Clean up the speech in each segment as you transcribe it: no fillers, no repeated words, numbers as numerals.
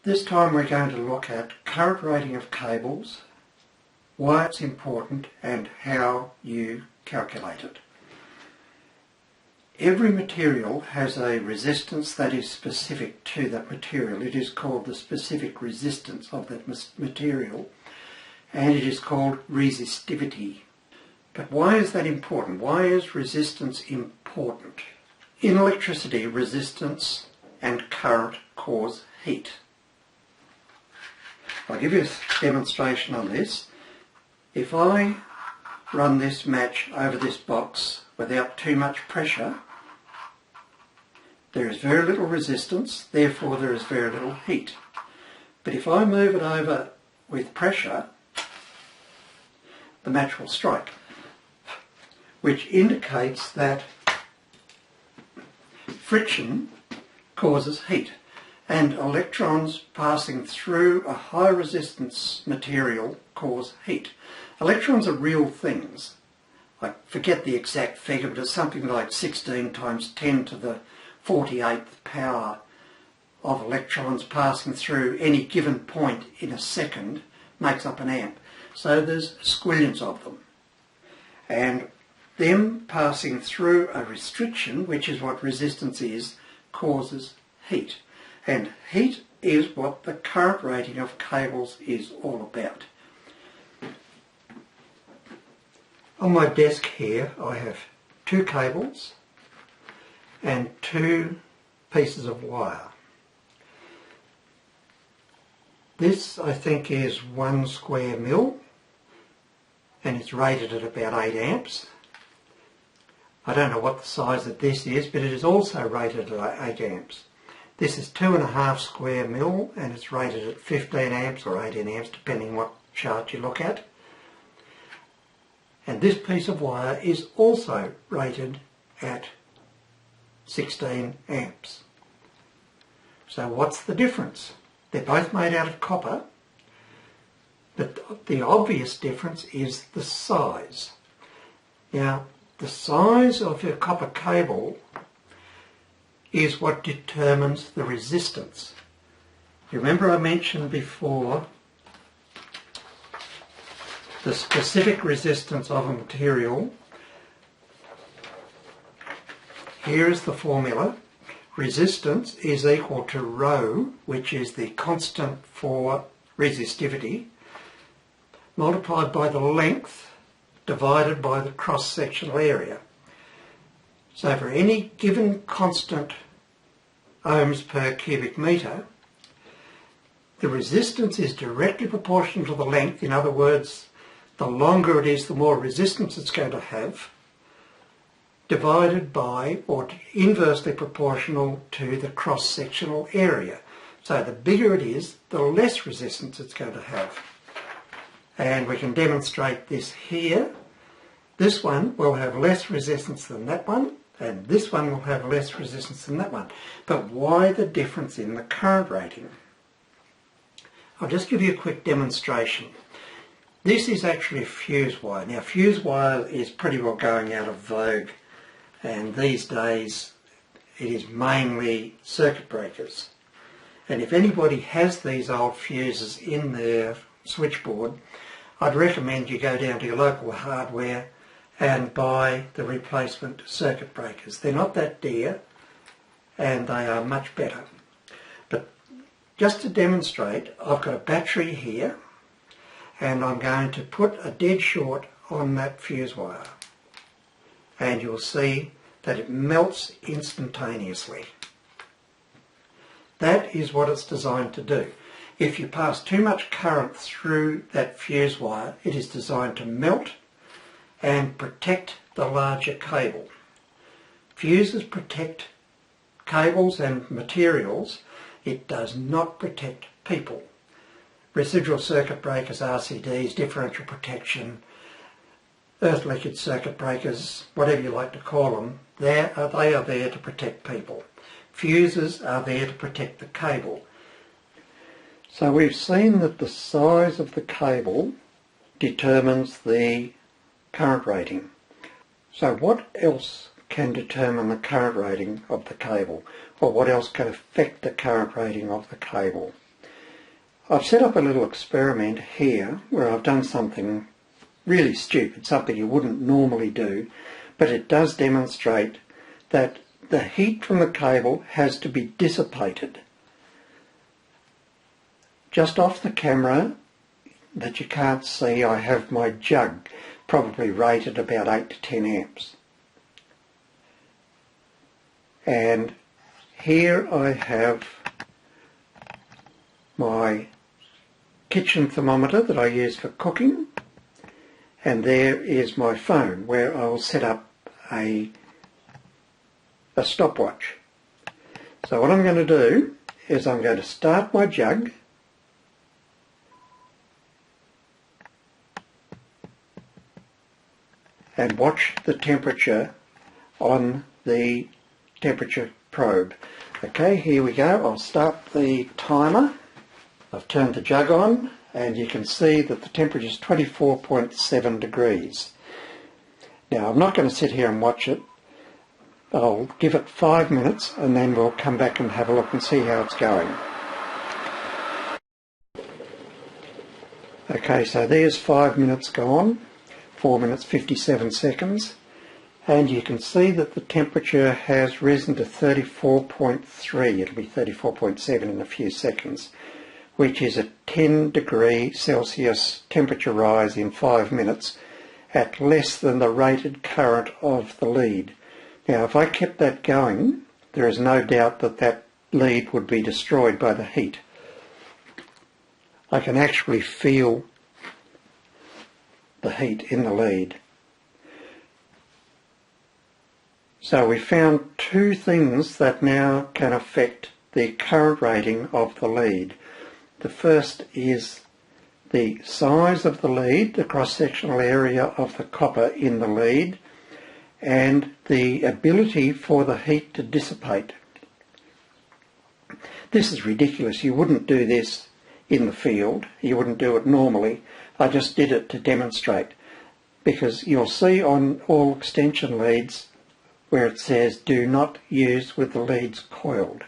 This time we're going to look at current rating of cables, why it's important and how you calculate it. Every material has a resistance that is specific to that material. It is called the specific resistance of that material, and it is called resistivity. But why is that important? Why is resistance important? In electricity, resistance and current cause heat. I'll give you a demonstration on this. If I run this match over this box without too much pressure, there is very little resistance, therefore there is very little heat. But if I move it over with pressure, the match will strike, which indicates that friction causes heat, and electrons passing through a high resistance material cause heat. Electrons are real things. I forget the exact figure, but it's something like 16 times 10 to the 48th power of electrons passing through any given point in a second makes up an amp. So there's squillions of them. And them passing through a restriction, which is what resistance is, causes heat. And heat is what the current rating of cables is all about. On my desk here I have two cables and two pieces of wire. This I think is 1 square mil and it's rated at about 8 amps. I don't know what the size of this is, but it is also rated at 8 amps. This is 2.5 square mil and it's rated at 15 amps or 18 amps depending what chart you look at. And this piece of wire is also rated at 16 amps. So what's the difference? They're both made out of copper, but the obvious difference is the size. Now, the size of your copper cable is what determines the resistance. You remember I mentioned before the specific resistance of a material. Here is the formula. Resistance is equal to rho, which is the constant for resistivity, multiplied by the length divided by the cross-sectional area. So for any given constant ohms per cubic metre, the resistance is directly proportional to the length. In other words, the longer it is, the more resistance it's going to have, divided by, or inversely proportional to, the cross-sectional area. So the bigger it is, the less resistance it's going to have. And we can demonstrate this here. This one will have less resistance than that one, and this one will have less resistance than that one. But why the difference in the current rating? I'll just give you a quick demonstration. This is actually a fuse wire. Now, fuse wire is pretty well going out of vogue, and these days it is mainly circuit breakers. And if anybody has these old fuses in their switchboard, I'd recommend you go down to your local hardware and buy the replacement circuit breakers. They're not that dear and they are much better. But just to demonstrate, I've got a battery here and I'm going to put a dead short on that fuse wire, and you'll see that it melts instantaneously. That is what it's designed to do. If you pass too much current through that fuse wire, it is designed to melt and protect the larger cable. Fuses protect cables and materials. It does not protect people. Residual circuit breakers, RCDs, differential protection, earth leakage circuit breakers, whatever you like to call them, they are there to protect people. Fuses are there to protect the cable. So we've seen that the size of the cable determines the current rating. So what else can determine the current rating of the cable? Or what else can affect the current rating of the cable? I've set up a little experiment here where I've done something really stupid, something you wouldn't normally do, but it does demonstrate that the heat from the cable has to be dissipated. Just off the camera that you can't see, I have my jug probably rated about 8 to 10 amps. And here I have my kitchen thermometer that I use for cooking, and there is my phone where I'll set up a stopwatch. So what I'm going to do is I'm going to start my jug, and watch the temperature on the temperature probe. Okay, here we go. I'll start the timer. I've turned the jug on and you can see that the temperature is 24.7 degrees. Now I'm not going to sit here and watch it. I'll give it 5 minutes and then we'll come back and have a look and see how it's going. Okay, so there's 5 minutes gone, 4 minutes 57 seconds, and you can see that the temperature has risen to 34.3. It'll be 34.7 in a few seconds, which is a 10 degree Celsius temperature rise in 5 minutes at less than the rated current of the lead. Now if I kept that going, there is no doubt that that lead would be destroyed by the heat. I can actually feel the heat in the lead. So we found two things that now can affect the current rating of the lead. The first is the size of the lead, the cross-sectional area of the copper in the lead, and the ability for the heat to dissipate. This is ridiculous. You wouldn't do this in the field. You wouldn't do it normally. I just did it to demonstrate, because you'll see on all extension leads where it says do not use with the leads coiled.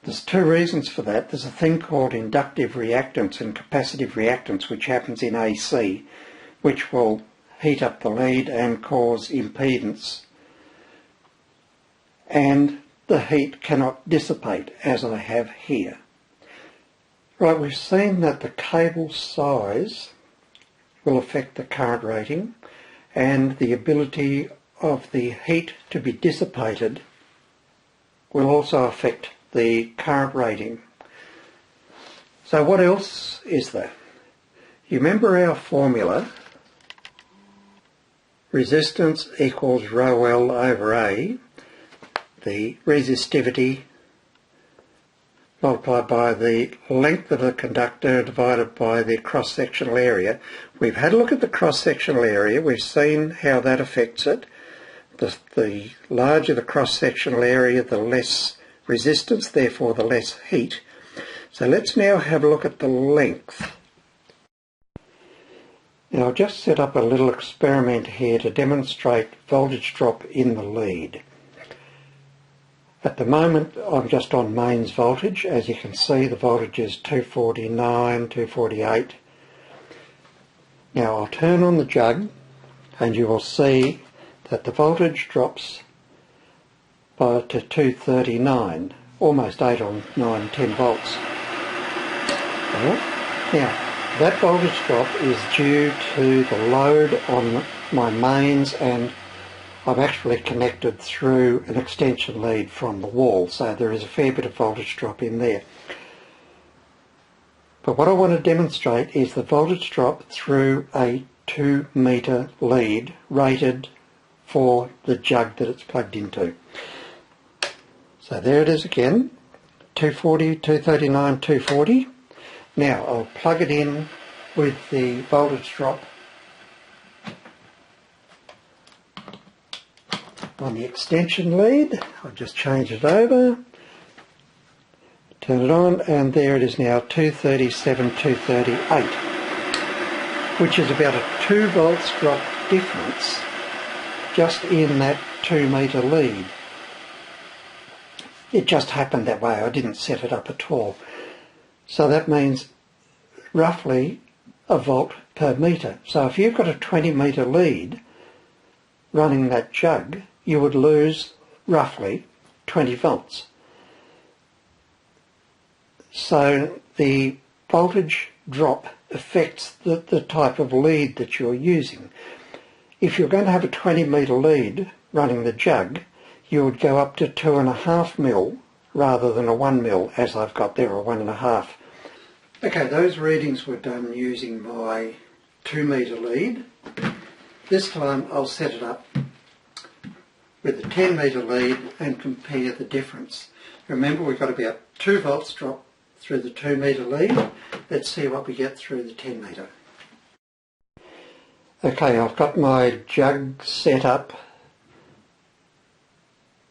There's two reasons for that. There's a thing called inductive reactance and capacitive reactance, which happens in AC, which will heat up the lead and cause impedance, and the heat cannot dissipate as I have here. Right, we've seen that the cable size will affect the current rating, and the ability of the heat to be dissipated will also affect the current rating. So what else is there? You remember our formula, resistance equals rho L over A, the resistivity multiplied by the length of the conductor divided by the cross-sectional area. We've had a look at the cross-sectional area. We've seen how that affects it. The larger the cross-sectional area, the less resistance, therefore the less heat. So let's now have a look at the length. Now I've just set up a little experiment here to demonstrate voltage drop in the lead. At the moment I'm just on mains voltage. As you can see, the voltage is 249, 248. Now I'll turn on the jug and you will see that the voltage drops to 239, almost 8 or 9, 10 volts. Now that voltage drop is due to the load on my mains, and I've actually connected through an extension lead from the wall, so there is a fair bit of voltage drop in there. But what I want to demonstrate is the voltage drop through a 2 metre lead rated for the jug that it's plugged into. So there it is again, 240, 239, 240. Now I'll plug it in with the voltage drop on the extension lead. I'll just change it over, turn it on, and there it is now, 237, 238, which is about a 2 volts drop difference just in that 2 metre lead. It just happened that way. I didn't set it up at all. So that means roughly a volt per metre. So if you've got a 20 metre lead running that jug, you would lose roughly 20 volts. So the voltage drop affects the type of lead that you're using. If you're going to have a 20 metre lead running the jug, you would go up to 2.5 mil rather than a 1 mil as I've got there, or 1.5. Okay, those readings were done using my 2 metre lead. This time I'll set it up with the 10 metre lead and compare the difference. Remember, we've got about 2 volts drop through the 2 metre lead. Let's see what we get through the 10 metre. Okay, I've got my jug set up,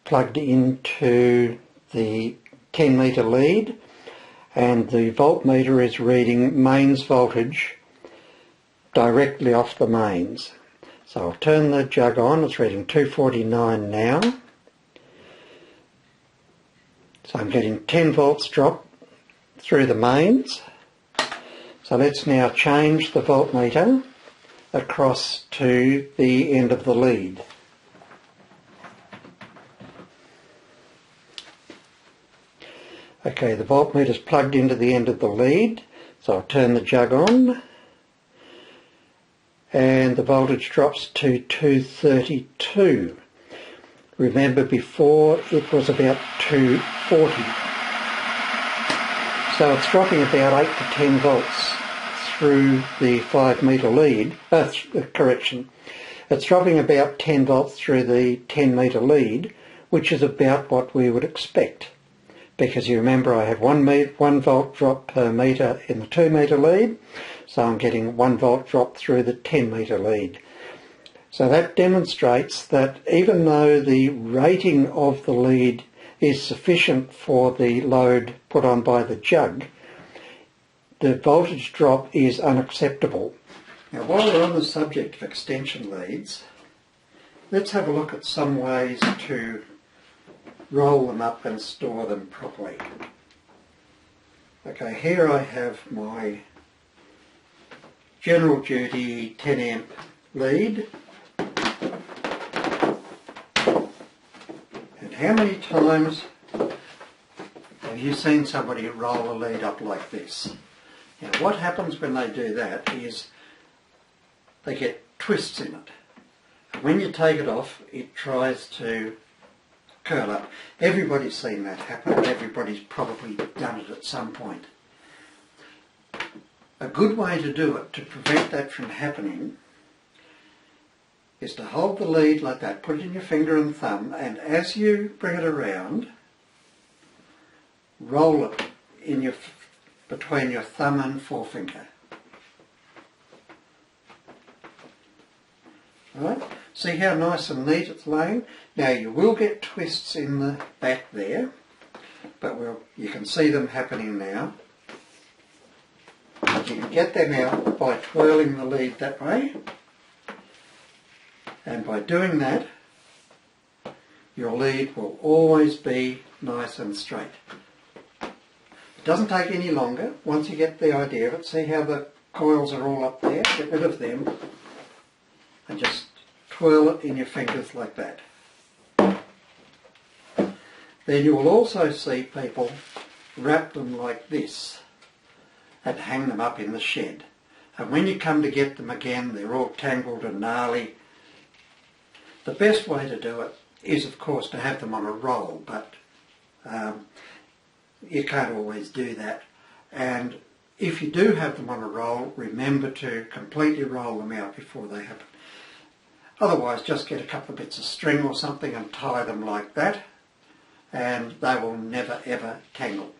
plugged into the 10 metre lead, and the voltmeter is reading mains voltage directly off the mains. So I'll turn the jug on. It's reading 249 now. So I'm getting 10 volts drop through the mains. So let's now change the voltmeter across to the end of the lead. Okay, the voltmeter is plugged into the end of the lead, so I'll turn the jug on, and the voltage drops to 232. Remember, before it was about 240. So it's dropping about 8 to 10 volts through the 5 metre lead. It's dropping about 10 volts through the 10 metre lead, which is about what we would expect. Because you remember, I have 1 volt drop per metre in the 2 metre lead, so I'm getting 1 volt drop through the 10 metre lead. So that demonstrates that even though the rating of the lead is sufficient for the load put on by the jug, the voltage drop is unacceptable. Now, while we're on the subject of extension leads, let's have a look at some ways to roll them up and store them properly. Okay, here I have my general duty 10 amp lead. And how many times have you seen somebody roll a lead up like this? Now, what happens when they do that is they get twists in it. When you take it off, it tries to curl up. Everybody's seen that happen. Everybody's probably done it at some point. A good way to do it, to prevent that from happening, is to hold the lead like that, put it in your finger and thumb, and as you bring it around, roll it in between your thumb and forefinger. Right? See how nice and neat it's laying? Now, you will get twists in the back there, but you can see them happening now. You can get them out by twirling the lead that way, and by doing that, your lead will always be nice and straight. It doesn't take any longer. Once you get the idea of it, see how the coils are all up there? Get rid of them and just twirl it in your fingers like that. Then you will also see people wrap them like this and hang them up in the shed. And when you come to get them again, they're all tangled and gnarly. The best way to do it is, of course, to have them on a roll, but you can't always do that. And if you do have them on a roll, remember to completely roll them out before they happen. Otherwise, just get a couple of bits of string or something and tie them like that, and they will never ever tangle.